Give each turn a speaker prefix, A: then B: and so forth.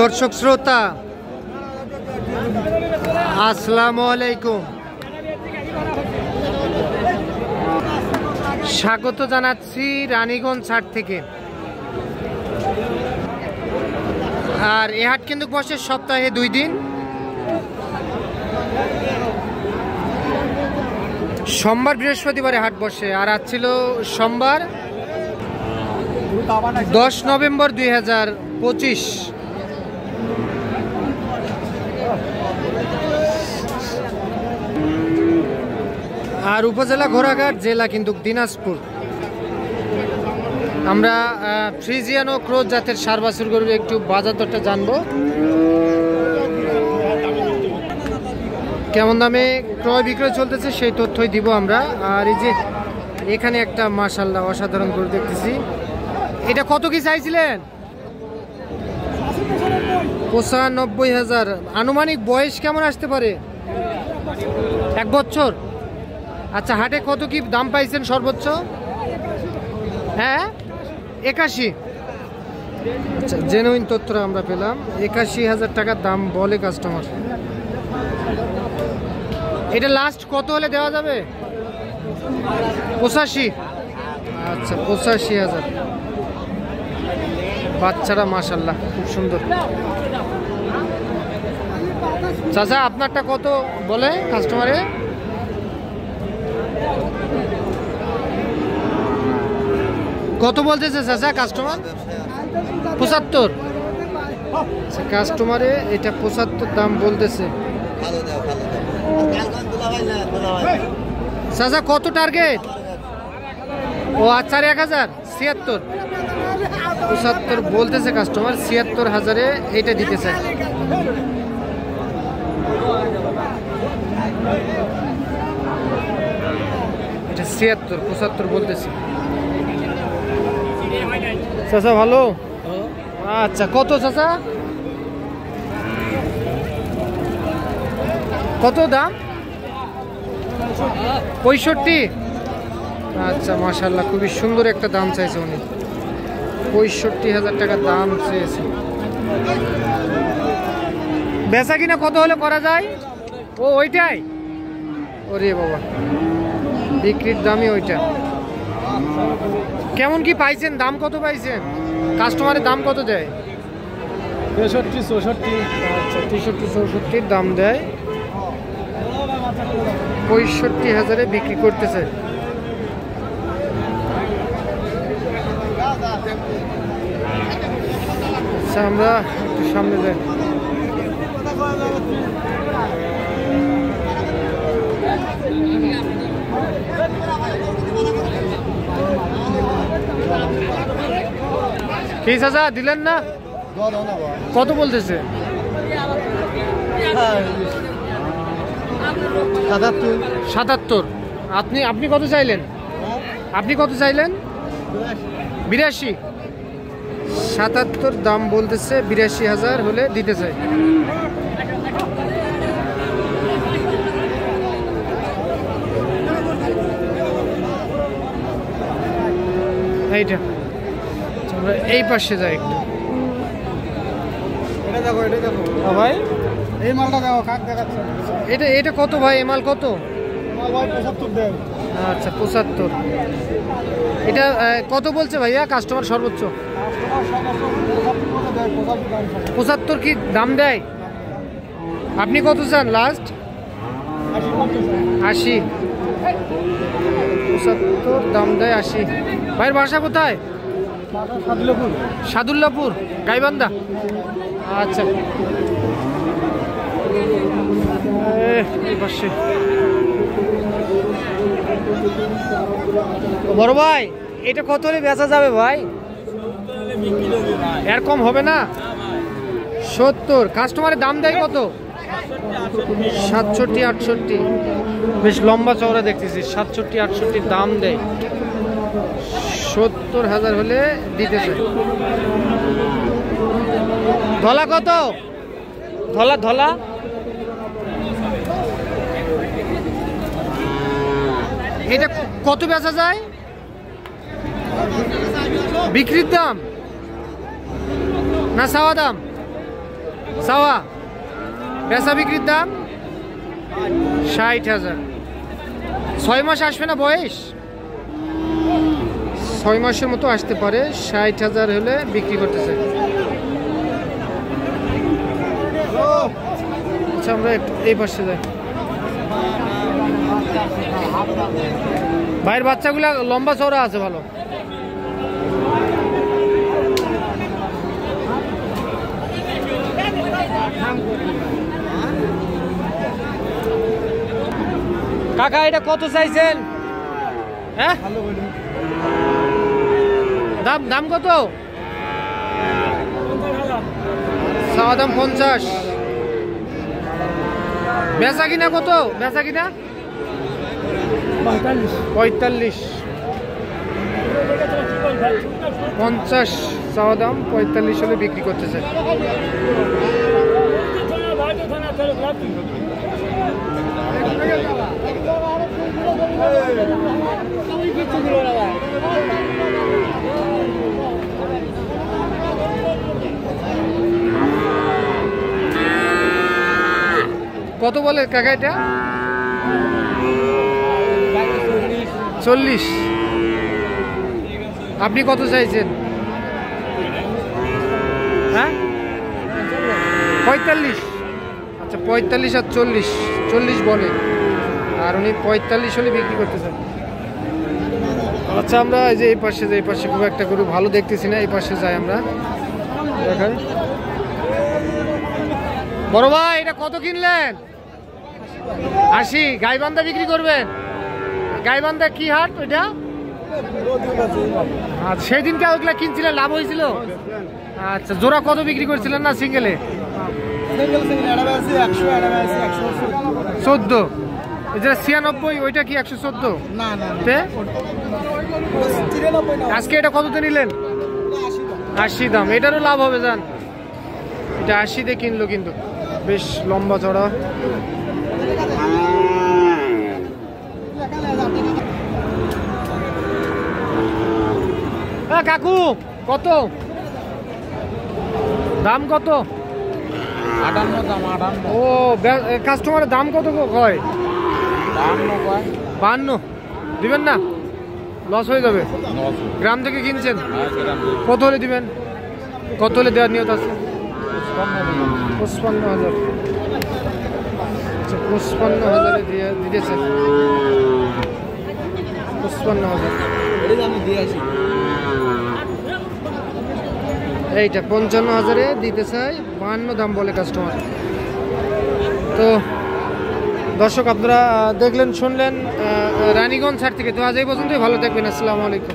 A: দর্শক শ্রোতা আসসালামু আলাইকুম, স্বাগত জানাচ্ছি রানীগঞ্জ হাট থেকে। আর এই হাট কিন্তু বসে সপ্তাহে 2 দিন, সোমবার বৃহস্পতিবারে হাট বসে। আর আজ ছিল সোমবার 10 নভেম্বর 2025। আর উপজেলা ঘোড়াঘাট, জেলা কিন্তু দিনাজপুর। আমরা ফ্রিজিয়ান ও ক্রোজ জাতের সার বাছুর গরুর একটু বাজার দরটা জানবো, কেমন দামে ক্রয় বিক্রয় চলতেছে সেই তথ্যই দিব আমরা। আর এই যে এখানে একটা মাশাআল্লাহ অসাধারণ গরু দেখতেছি, এটা কত কি চাইছিলেন? 95,000। আনুমানিক বয়স কেমন আসতে পারে? 1 বছর। আচ্ছা, হাটে কত কি দাম পাইছেন সর্বোচ্চ? হ্যাঁ, 81। আচ্ছা, জেনুইন তথ্য আমরা পেলাম। 81,000 টাকার দাম বলে কাস্টমার। এটা লাস্ট কত হলে দেওয়া যাবে? 85। আচ্ছা, 85,000। বাচ্চারা মাশাআল্লাহ খুব সুন্দর। চাচা, আপনারটা কত বলে কাস্টমারে? কত বলতেছে চাচা কাস্টমার? 75। কাস্টমারে এটা 75 দাম বলতেছে। চাচা কত টার্গেট? ও আচ্ছা, 1,000। 76। 75 বলতেছে কাস্টমার, 76,000-এ এটা দিতে চায়। এটা 76, 75 বলতেছে। চাচা ভালো? আচ্ছা, কত চাচা? কত দাম? 65। আচ্ছা, মাশাআল্লাহ খুবই সুন্দর একটা দাম চাইছে উনি। 65,000 টাকা দাম চেয়েছে। বেচা কিনা কত হলে করা যায়? ও ওইটাই? ওরে বাবা, বিক্রির দামই ওইটা। কেমন কি পাইছেন? দাম কত পাইছেন? কাস্টমারের দাম কত দেয়?
B: 63, 64।
A: আচ্ছা, 63, 64 দাম দেয়। 65,000-এ বিক্রি করতেছে। আচ্ছা, আমরা একটু সামনে যাই। কি চাচা দিলেন না? কত বলতেছে? 77। আপনি কত চাইলেন? আপনি কত চাইলেন? 82। 77 দাম বলতেছে, 82,000 হলে দিতে চাই। এইটা আমরা এই পাশে যাই একটু।
B: এটা দেখো, এটা দেখো
A: ভাই,
B: এই মালটা দেখো, কাক দেখাচ্ছে।
A: এটা কত ভাই? এ মাল কত?
B: মাল ভাই 75 দেন।
A: আচ্ছা, 75। এটা কত বলছে ভাইয়া কাস্টমার সর্বোচ্চ? 75 কি দাম দেয়? আপনি কত চান লাস্ট? 80। 75 দাম দেয়, 80। ভাইয়ের বাসা কোথায়? সাদুল্লাপুর, গাইবান্ধা। আচ্ছা, এই পাশে। বড় ভাই, এটা কত হলে বেচা যাবে ভাই? এর কম হবে না? 70। কাস্টমারের দাম দেয় কত? 67, 68। বেশ লম্বা চওড়া দেখতেছি। 67, 68 দাম দেয়। 70,000 হলে দিতে চাই। ধলা কত? ধলা এটা কত বেচা যায়? বিক্রির দাম না চাওয়া দাম? চাওয়া, বেচা বিক্রির দাম 60,000। 6 মাস আসবে না বয়স? 6 মাসের মতো আসতে পারে। 60,000 হলে বিক্রি করতেছে। আচ্ছা আমরা এই পাশে যাই। ভাইয়ের বাচ্চাগুলা লম্বা চওড়া আছে ভালো। কাকা এটা কত চাইছেন? হ্যাঁ দাম দাম কত? চাওয়া দাম 50। বেচা কিনা কত? বেচা কিনা 45। 50 চাওয়া দাম, 45 হলে বিক্রি করতেছে। কত বলে কাকা এটা? 40। আপনি কত চাইছেন? হ্যাঁ 45। আচ্ছা 45 আর 40, 40 বলে, আর উনি 45 হলে বিক্রি করতেছেন। আচ্ছা আমরা এই যে এই পাশে, এই পাশে খুব একটা গরু ভালো দেখতেছি না, এই পাশে যাই আমরা দেখাই। বড় ভাই এটা কত কিনলেন? 80। গাইবান্ধা বিক্রি করবেন? গাইবান্ধা কি হাট ওইটা? আচ্ছা সেদিনকে ওইগুলা কিনছিলেন, লাভ হয়েছিল? আচ্ছা জোড়া কত বিক্রি করছিলেন না সিঙ্গেলে? 14। যেটা 96 ওইটা কি 114?
B: না না
A: আজকে এটা কততে নিলেন? 80 দাম। এটারও লাভ হবে জান, এটা 80 দিয়ে কিনলো, কিন্তু বেশ লম্বা চড়া। কাকু কত দাম? কত?
B: 58 দাম। 58।
A: ও কাস্টমারের দাম কত কয়?
B: দাম না কয়
A: 52। দিবেন না? লস হয়ে যাবে। গ্রাম থেকে কিনছেন, কত হলে দিবেন? কত হলে দেওয়ার নিয়ত আছে? 55,000। আচ্ছা 55,000 দিয়ে দিতেছে। 55,000 এইটা 55,000-এ দিতে চাই, 52 দাম বলে কাস্টমার। তো দর্শক আপনারা দেখলেন শুনলেন রানীগঞ্জ হাট থেকে। তো আজ এই পর্যন্তই, ভালো থাকবেন। আসসালামু আলাইকুম।